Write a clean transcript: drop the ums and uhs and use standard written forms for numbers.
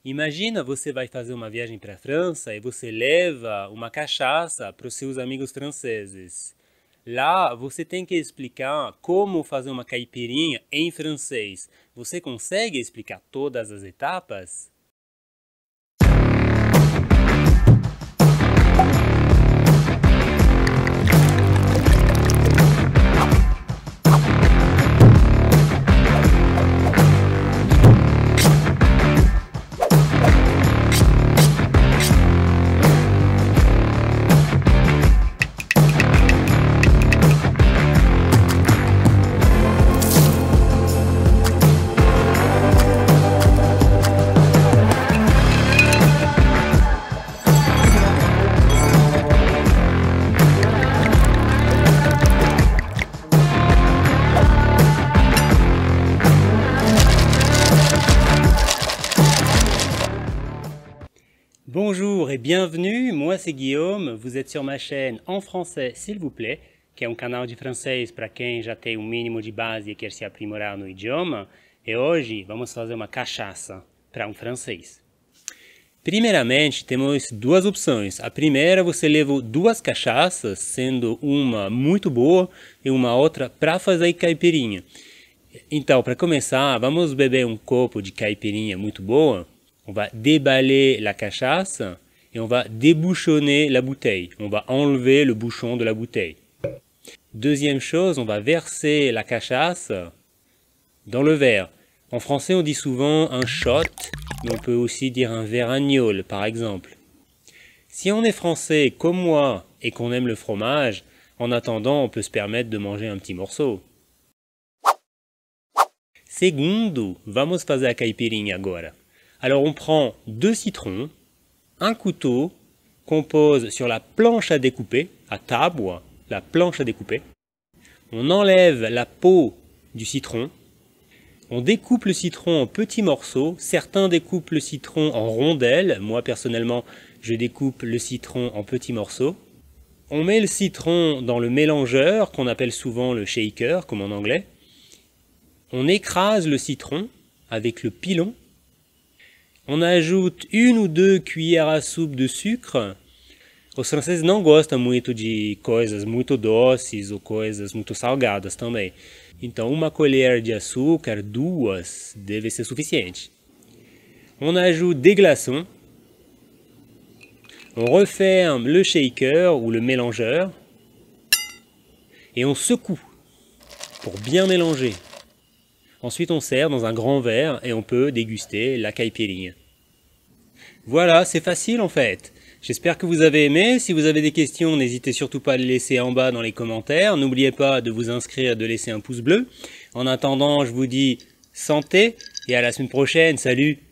Imagina você vai fazer uma viagem para a França e você leva uma cachaça para os seus amigos franceses. Lá você tem que explicar como fazer uma caipirinha em francês. Você consegue explicar todas as etapas? Bonjour et bienvenue, moi c'est Guillaume, vous êtes sur ma chaîne En Français s'il vous plaît, que é um canal de francês para quem já tem um mínimo de base e quer se aprimorar no idioma, e hoje vamos fazer uma cachaça para um francês. Primeiramente, temos duas opções. A primeira, você leva duas cachaças, sendo uma muito boa e uma outra para fazer caipirinha. Então, para começar, vamos beber um copo de caipirinha muito boa. On va déballer la cachaça et on va débouchonner la bouteille. On va enlever le bouchon de la bouteille. Deuxième chose, on va verser la cachasse dans le verre. En français, on dit souvent un shot, mais on peut aussi dire un verragnole, par exemple. Si on est français comme moi et qu'on aime le fromage, en attendant, on peut se permettre de manger un petit morceau. Segundo, vamos fazer a caipirinha agora. Alors on prend 2 citrons, un couteau qu'on pose sur la planche à découper, à table, la planche à découper. On enlève la peau du citron. On découpe le citron en petits morceaux. Certains découpent le citron en rondelles. Moi personnellement, je découpe le citron en petits morceaux. On met le citron dans le mélangeur qu'on appelle souvent le shaker, comme en anglais. On écrase le citron avec le pilon. On ajoute 1 ou 2 cuillères à soupe de sucre. Os franceses não gostam muito de coisas muito doces ou coisas muito salgadas também. Então, 1 colher de açúcar, 2, deve ser suficiente. On ajoute des glaçons. On referme le shaker ou le mélangeur. Et on secoue pour bien mélanger. Ensuite, on sert dans un grand verre et on peut déguster la caipirinha. Voilà, c'est facile en fait. J'espère que vous avez aimé. Si vous avez des questions, n'hésitez surtout pas à les laisser en bas dans les commentaires. N'oubliez pas de vous inscrire, de laisser un pouce bleu. En attendant, je vous dis santé et à la semaine prochaine. Salut!